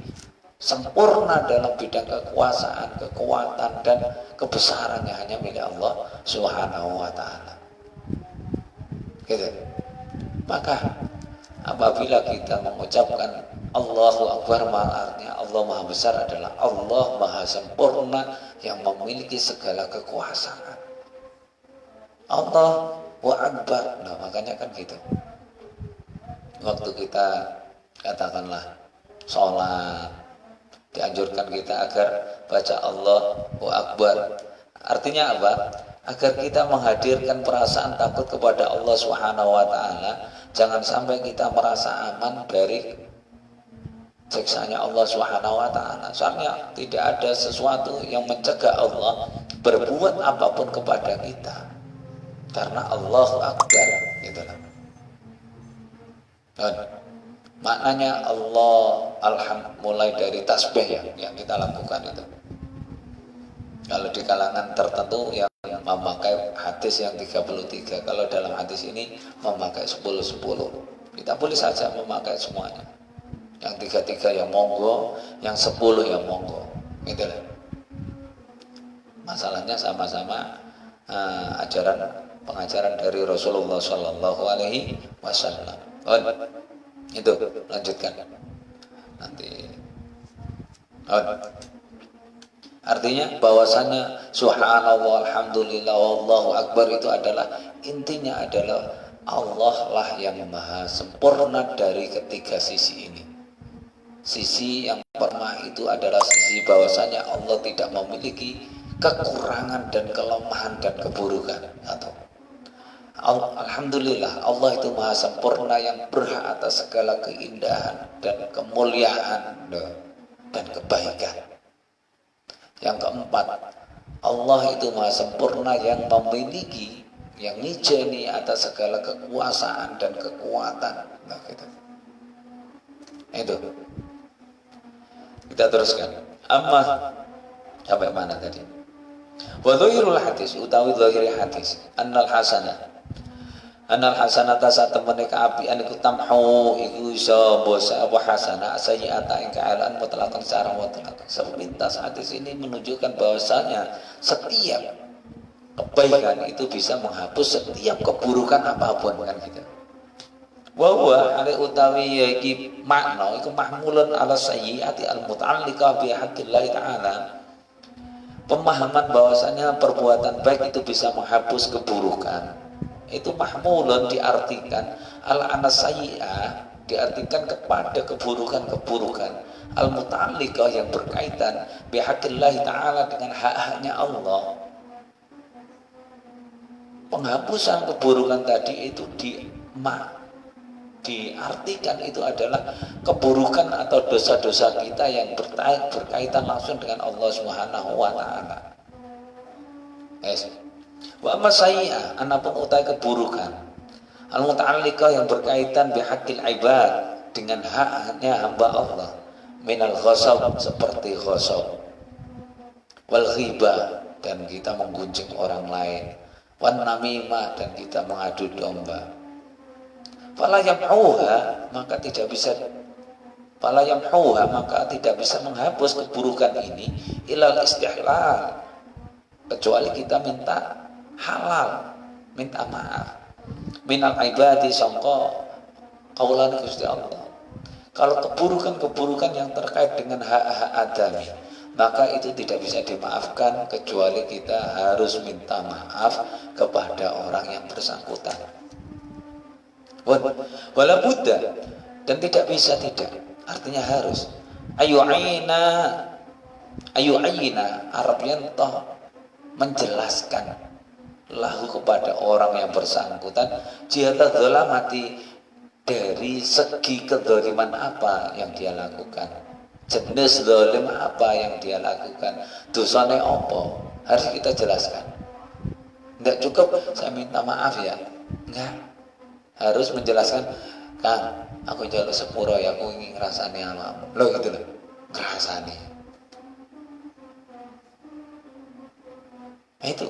Sempurna dalam bidang kekuasaan, kekuatan, dan kebesarannya hanya milik Allah Subhanahu wa Ta'ala. Gitu. Maka apabila kita mengucapkan Allahu Akbar, artinya Allah Maha Besar adalah Allah Maha Sempurna yang memiliki segala kekuasaan. Allahu Akbar. Nah, makanya kan gitu. Waktu kita katakanlah sholat, dianjurkan kita agar baca Allahu Akbar. Artinya apa? Agar kita menghadirkan perasaan takut kepada Allah Subhanahu wa Ta'ala. Jangan sampai kita merasa aman dari siksanya Allah Subhanahu wa Ta'ala. Soalnya tidak ada sesuatu yang mencegah Allah berbuat apapun kepada kita. Karena Allahu Akbar, gitu lah. Maknanya Allah mulai dari tasbih yang kita lakukan itu. Kalau di kalangan tertentu yang memakai hadis yang 33, kalau dalam hadis ini memakai 10-10. Kita boleh saja memakai semuanya. Yang 33 yang monggo, yang 10 yang monggo. Gitu lah. Masalahnya sama-sama pengajaran dari Rasulullah Shallallahu Alaihi Wasallam. Itu lanjutkan nanti. Artinya bahwasanya subhanallah, alhamdulillah, wallahu akbar itu adalah intinya adalah Allah lah yang maha sempurna dari ketiga sisi ini. Sisi yang pertama itu adalah sisi bahwasanya Allah tidak memiliki kekurangan dan kelemahan dan keburukan. Atau alhamdulillah Allah itu maha sempurna yang berhak atas segala keindahan dan kemuliaan dan kebaikan. Yang keempat, Allah itu maha sempurna yang memiliki, yang ngijeni atas segala kekuasaan dan kekuatan. Nah, gitu. Itu kita teruskan. Amma sampai mana tadi? Wa dhahirul hadis utawi dhahiri hadis annal hasanata satemene kaapian iku tamhu iku iso bosa apa hasanah sayyi'ata ing kaalaan mutlaqan secara mutlak. Sepintas hadis ini menunjukkan bahwasanya setiap kebaikan itu bisa menghapus setiap keburukan apapun, kan gitu. Wa huwa ale utawi iki makna iku mahmulun ala sayyi'ati al muta'alliqah bi haqqillah ta'ala. Pemahaman bahwasanya perbuatan baik itu bisa menghapus keburukan itu mahmulun diartikan al-anas sayyi'ah, diartikan kepada keburukan-keburukan al-muta'alliqah yang berkaitan bihaqqillah ta'ala dengan hak-haknya Allah. Penghapusan keburukan tadi itu diartikan itu adalah keburukan atau dosa-dosa kita yang berkaitan langsung dengan Allah Subhanahu wa Ta'ala. Wa amma sayyi'ah, anapun utai keburukan al-muta'alliqah yang berkaitan bihaqqil ibad, dengan haknya hamba Allah, minal ghasab seperti ghasab, wal ghibah dan kita menggunjing orang lain, wan namimah, dan kita mengadu domba. Fala yamhuha, maka tidak bisa menghapus keburukan ini ilal istihlal, kecuali kita minta halal, minta maaf minal ibadi sangka kaulan Gusti Allah. Kalau keburukan-keburukan yang terkait dengan hak-hak adami, maka itu tidak bisa dimaafkan kecuali kita harus minta maaf kepada orang yang bersangkutan. Wala Buddha, dan tidak bisa tidak, artinya harus. Ayu ayina Arabnya toh menjelaskan lahu kepada orang yang bersangkutan jihata dzalamati, dari segi kedzaliman apa yang dia lakukan, jenis zalim apa yang dia lakukan, dosane apa, harus kita jelaskan. Tidak cukup saya minta maaf ya, enggak, harus menjelaskan. Kang, aku jaluk sepuro ya, aku ingin ngerasani awakmu loh, gitu loh, ngerasani. Nah, itu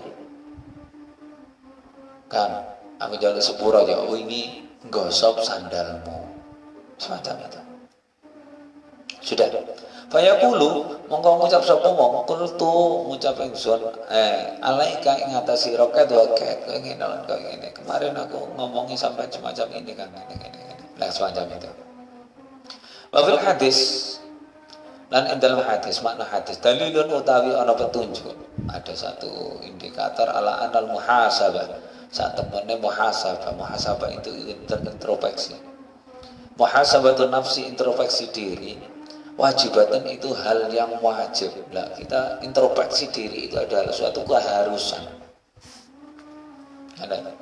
Kang, aku jaluk sepuro ya, aku ini gosok sandalmu, semacam itu. Sudah. Fayaqulu, mongko ngucap sapa wong, kultu ngucap ingsun, alaika ing atase roket waket, kowe ngene. Kemarin aku ngomongi sampai semacam ini kan, ini. Nah, semacam itu. Wa fil hadis, lan ing dalam hadis, makna hadis dalilun utawi ana petunjuk, ada satu indikator ala anal muhasabah, saat temennya muhasabah itu introspeksi. Muhasabatun nafsi, introspeksi diri, wajibatan itu hal yang wajib. Nah, kita introspeksi diri itu adalah suatu keharusan. Ada.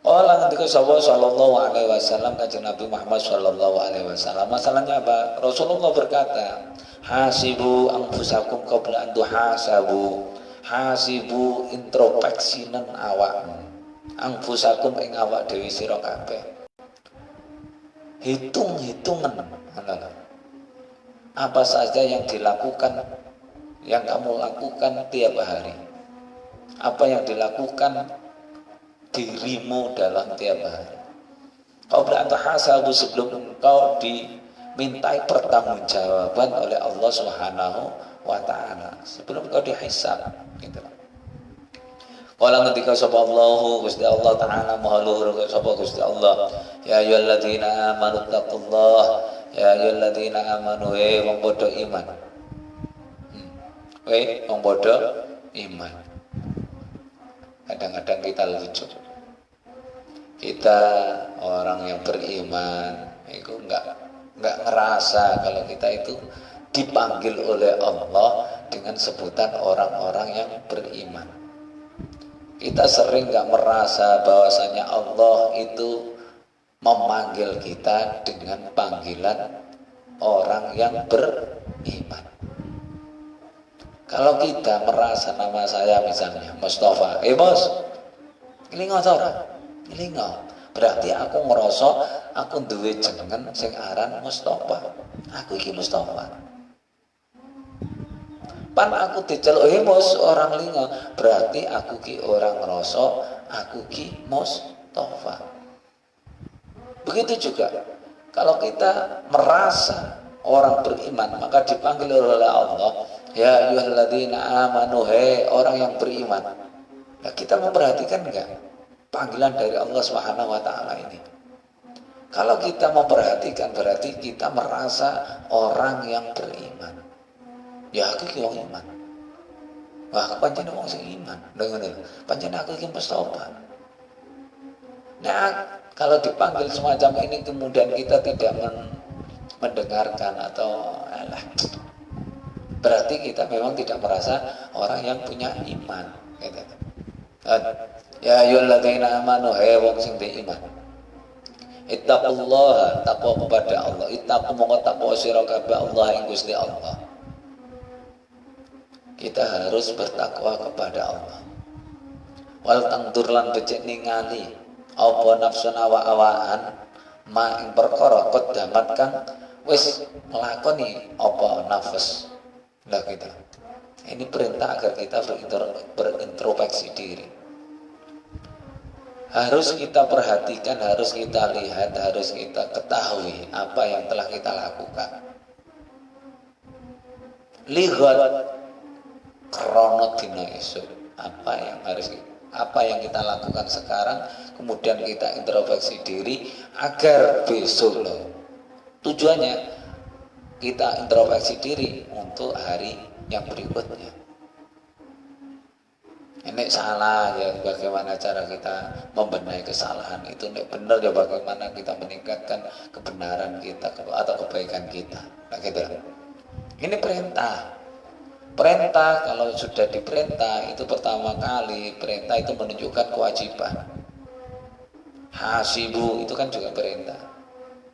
Allah ketika sallallahu alaihi wasallam, kanjeng Nabi Muhammad sallallahu alaihi wasallam, masalahnya apa? Rasulullah berkata, hasibu anfusakum qabla an tuhasabu. Hasibu, introspeksinan awakmu, anfusakum ing awak dewi sira kabeh. Hitung-hitungan apa saja yang dilakukan, yang kamu lakukan tiap hari, apa yang dilakukan dirimu dalam tiap hari. Qabla an tuhasabu, sebelum engkau dimintai pertanggungjawaban oleh Allah Subhanahu wa ta'ala, sebelum engkau dihisab, gitu. Wala ketika sapa Allah Gusti Allah taala maha luhur sapa Gusti Allah, ya ayyuhalladzina amanu taqullah, ya ayyuhalladzina amanu wong padha iman. Wong padha iman. Kadang-kadang kita lucu. Kita orang yang beriman itu enggak ngerasa kalau kita itu dipanggil oleh Allah dengan sebutan orang-orang yang beriman. Kita sering enggak merasa bahwasanya Allah itu memanggil kita dengan panggilan orang yang beriman. Kalau kita merasa nama saya misalnya Mustafa, Bos, ilingo ora? Ilingo. Berarti aku ngerasa aku duwe jenengan sing aran Mustafa. Aku iki Mustafa. Pan aku diceluk Bos orang lingo, berarti aku ki orang ngerasa aku ki Mustafa. Begitu juga kalau kita merasa orang beriman, maka dipanggil oleh Allah, ya ayyuhalladzina amanu, orang yang beriman. Nah, kita memperhatikan enggak panggilan dari Allah Subhanahu wa taala ini? Kalau kita memperhatikan, berarti kita merasa orang yang beriman. Ya aku ki wong iman. Wah, aku pancen wong sing iman. Lho, pancen aku ki Mustafa. Nah, kalau dipanggil semacam ini kemudian kita tidak mendengarkan atau berarti kita memang tidak merasa orang yang punya iman, gitu. Ya ayyuhalladzina amanu, wong sing iman, ittaqullaha, takwa kepada Allah, ittaqu mongko takwa sira kabeh Allah ing Gusti Allah. Kita harus bertakwa kepada Allah. Wal tangdur lan becik ningali apa nafsun awak-awakan ma ing perkara qaddamat kang wis nglakoni apa nafas. Lah kita Ini perintah agar kita berintrospeksi diri. Harus kita perhatikan, harus kita lihat, harus kita ketahui apa yang telah kita lakukan. Lihat krono dina esuk, apa yang kita lakukan sekarang, kemudian kita introspeksi diri agar besok loh. Tujuannya kita introspeksi diri untuk hari yang berikutnya. Ini salah ya, bagaimana cara kita membenahi kesalahan itu. Ini benar ya, bagaimana kita meningkatkan kebenaran kita atau kebaikan kita. Nah, gitu. Ini perintah. Perintah, kalau sudah diperintah itu pertama kali perintah itu menunjukkan kewajiban. Hasibu itu kan juga perintah.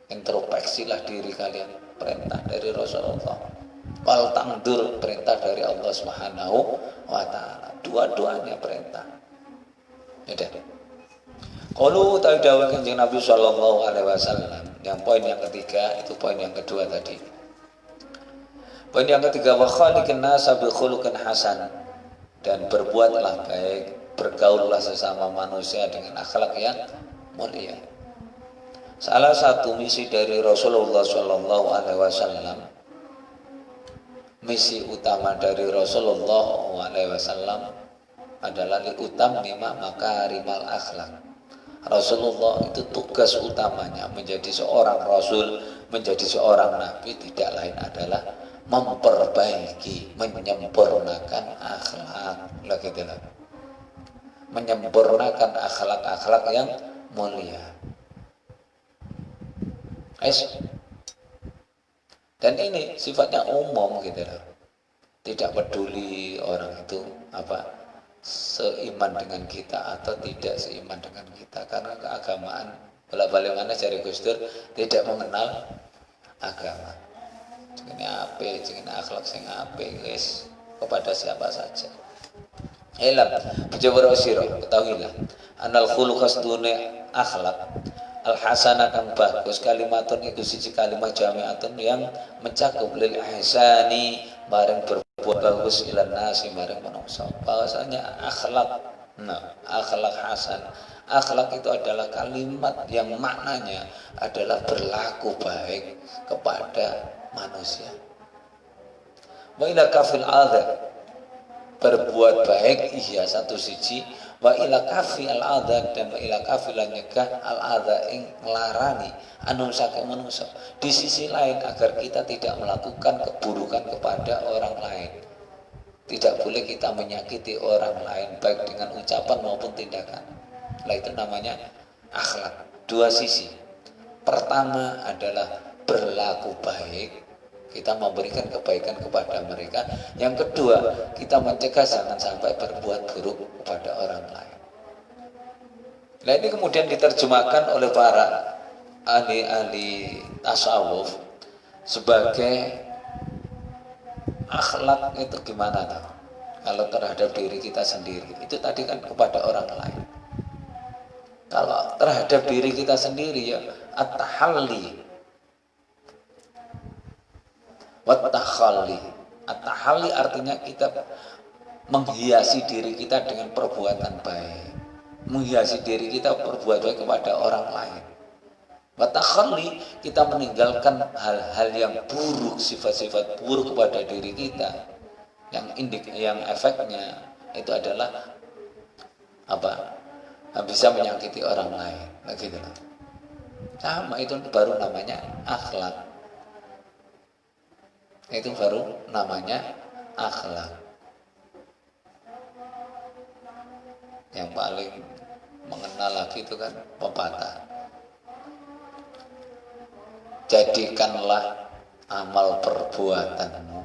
Introspeksilah diri kalian, perintah dari Rasulullah. Wal tangdur, perintah dari Allah Subhanahu wa taala. Dua-duanya perintah. Udah. Qalu ta'ala Kanjeng Nabi sallallahu alaihi wasallam. Yang poin yang ketiga itu poin yang kedua tadi. Poin yang ketiga, wa khaliqan nasa bi khuluqin hasan, dan berbuatlah baik, bergaullah sesama manusia dengan akhlak yang mulia. Salah satu misi dari Rasulullah sallallahu alaihi wasallam, misi utama dari Rasulullah SAW adalah liutammima makarimal akhlak. Rasulullah itu tugas utamanya menjadi seorang rasul, menjadi seorang nabi tidak lain adalah memperbaiki, menyempurnakan akhlak, menyempurnakan akhlak-akhlak yang mulia. Dan ini sifatnya umum gitu loh. Tidak peduli orang itu seiman dengan kita atau tidak seiman dengan kita, karena keagamaan balik mana cari Gus Dur tidak mengenal agama. Ini ape, ini akhlak sing ape guys kepada siapa saja. Elam, bejawara sira ketahuilah anal khuluqas dune akhlak al-hasanah kang bagus kalimatun itu siji kalimat jami'atun yang mencakup lil ihsani bareng berbuat bagus ilan nasi bareng manusia. Bahwasanya akhlak, akhlak hasan, akhlak itu adalah kalimat yang maknanya adalah berlaku baik kepada manusia. Wa ila kafil adha, berbuat baik iya satu siji, wa ila kafi al adha, dan wa ila kafi lan nyegah al adha ing nglarani anu saking manusa. Di sisi lain agar kita tidak melakukan keburukan kepada orang lain. Tidak boleh kita menyakiti orang lain baik dengan ucapan maupun tindakan. Nah, itu namanya akhlak. Dua sisi. Pertama adalah berlaku baik, kita memberikan kebaikan kepada mereka. Yang kedua, kita mencegah jangan sampai berbuat buruk kepada orang lain. Nah, ini kemudian diterjemahkan oleh para ahli tasawuf sebagai akhlak itu gimana tuh? Kalau terhadap diri kita sendiri, itu tadi kan kepada orang lain. Kalau terhadap diri kita sendiri ya at-tahalli wat-takhalli. At-tahalli artinya kita menghiasi diri kita dengan perbuatan baik, menghiasi diri kita berbuat baik kepada orang lain. Wat-takhalli, kita meninggalkan hal-hal yang buruk, sifat-sifat buruk kepada diri kita, yang efeknya itu adalah bisa menyakiti orang lain, gitu. Sama, itu baru namanya akhlak. Itu baru namanya akhlak. Yang paling mengenal lagi itu kan pepatah, jadikanlah amal perbuatanmu,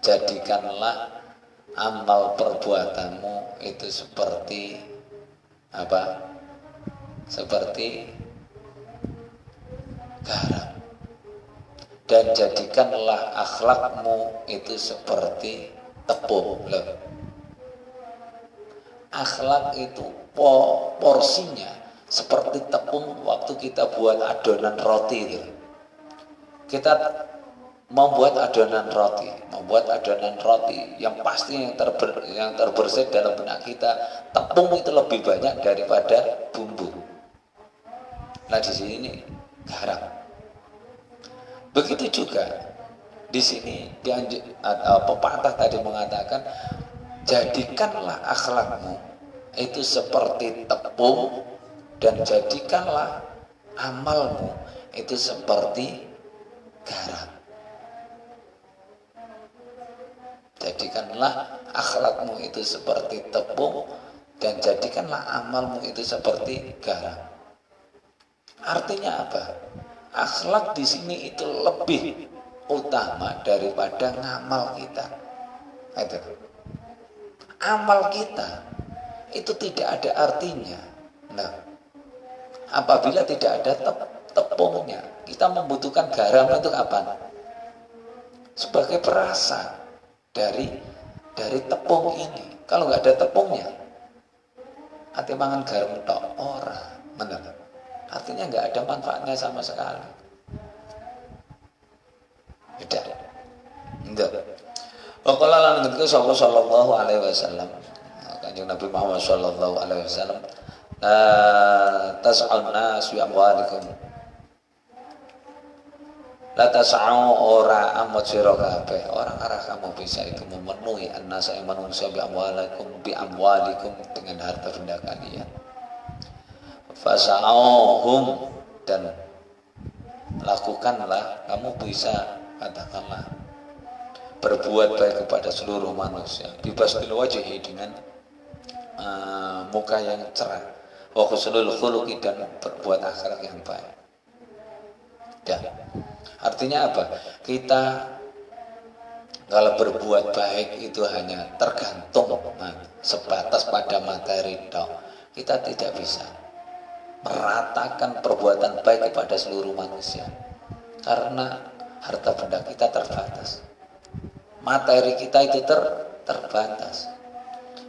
jadikanlah amal perbuatanmu itu seperti seperti garam, dan jadikanlah akhlakmu itu seperti tepung. Loh, akhlak itu porsinya seperti tepung waktu kita buat adonan roti itu. Kita membuat adonan roti yang pasti yang terbersit dalam benak kita, tepung itu lebih banyak daripada bumbu. Nah di sini garam. Begitu juga di sini pepatah tadi mengatakan, jadikanlah akhlakmu itu seperti tepung dan jadikanlah amalmu itu seperti garam. Jadikanlah akhlakmu itu seperti tepung dan jadikanlah amalmu itu seperti garam. Artinya apa? Akhlak di sini itu lebih utama daripada ngamal kita. Itu. Amal kita itu tidak ada artinya. Nah, apabila tidak ada tepungnya, kita membutuhkan garam untuk apa? Sebagai perasa dari tepung ini. Kalau nggak ada tepungnya, hati mangan garam tok ora, benar. Artinya nggak ada manfaatnya sama sekali. Tidak. Waqala lan ngendika sapa sallallahu alaihi wasallam. Kanjeng Nabi Muhammad sallallahu alaihi wasallam, tas'al nas bi amwalikum. La tas'au ora amot sira kabeh, orang arah kamu bisa itu memenuhi annasa yang manusia bi amwalikum dengan harta benda kalian. Fasa'auhum, dan lakukanlah, kamu bisa katakanlah berbuat baik kepada seluruh manusia, bebas wajhi, dengan muka yang cerah, wa husnul khuluqi, dan berbuat akhlak yang baik. Dan artinya apa? Kita kalau berbuat baik itu hanya tergantung sebatas pada materi tok. Kita tidak bisa meratakan perbuatan baik kepada seluruh manusia karena harta benda kita terbatas, materi kita itu terbatas.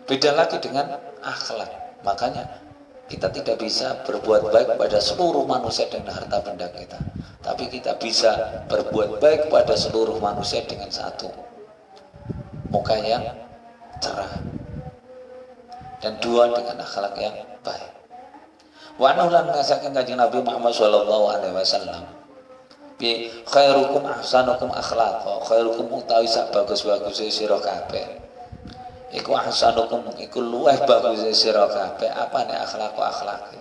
Beda lagi dengan akhlak. Makanya kita tidak bisa berbuat baik kepada seluruh manusia dengan harta benda kita, tapi kita bisa berbuat baik kepada seluruh manusia dengan satu, muka yang cerah, dan dua, dengan akhlak yang baik. Wa anulan ngasaken Kanjeng Nabi Muhammad sallallahu alaihi wasallam, bi khairukum ahsanukum akhlaqa, khairukum utawi sak bagus-baguse sira kabeh iku ahsanukum, iku luwih baguse sira kabeh apane akhlake.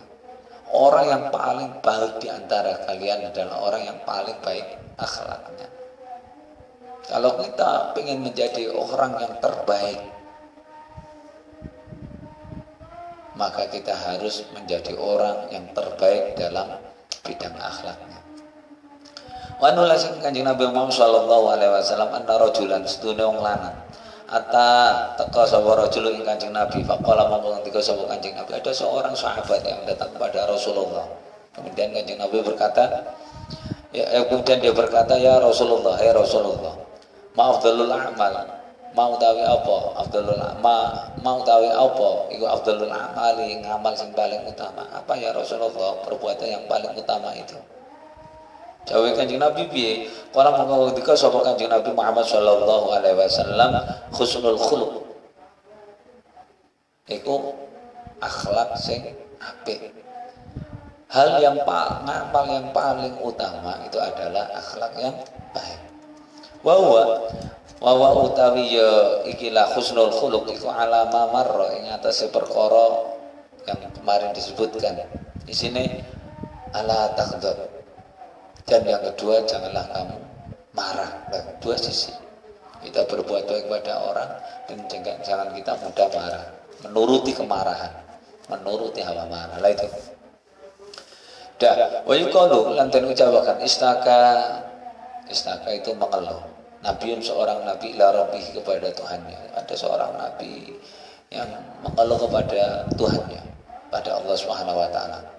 Orang yang paling baik di antara kalian adalah orang yang paling baik akhlaknya. Kalau kita ingin menjadi orang yang terbaik, maka kita harus menjadi orang yang terbaik dalam bidang akhlaknya. Wa nulasin Kanjeng Nabi Muhammad sallallahu alaihi wasallam anna rajulan sedune wong lanang ata teka sapa rajul ing Kanjeng Nabi, faqala mongko ngendika sapa Kanjeng Nabi, ada seorang sahabat yang datang kepada Rasulullah. Kemudian Kanjeng Nabi berkata, kemudian dia berkata, ya Rasulullah, ya Rasulullah, ma'afdalul a'mal, mau tahu apa iku afdalul amali, ngamal sing paling utama apa ya Rasulullah, perbuatan yang paling utama itu. Jawab Kanjeng Nabi piye? Kala mongko dika sapa Kanjeng Nabi Muhammad sallallahu alaihi wasallam, husnul khuluq, iku akhlak sing apik. Hal yang ngamal yang paling utama itu adalah akhlak yang baik. Wa utawi ya ikilah husnul khuluq iku alama marra ing atase perkara yang kemarin disebutkan. Di sini ala taghdab. Dan yang kedua, janganlah kamu marah. Nah, dua sisi. Kita berbuat baik kepada orang dan jangan kita mudah marah, menuruti kemarahan, menuruti hawa marah. Lah itu. Dah, wa yuqalu lan den ucapaken istaka itu mengeluh. Nabiun seorang nabi ila rabbih, kepada Tuhannya. Ada seorang nabi yang mengeluh kepada Tuhannya, pada Allah Subhanahu wa taala.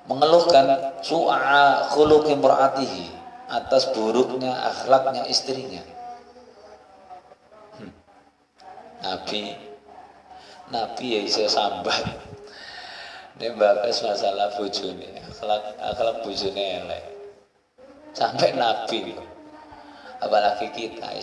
Mengeluhkan su'a khuluqi imraatihi, atas buruknya akhlaknya istrinya. Nabi ya iso sambat. Nek bakas masalah bojone, akhlak bojone elek. Sampai nabi apalagi kita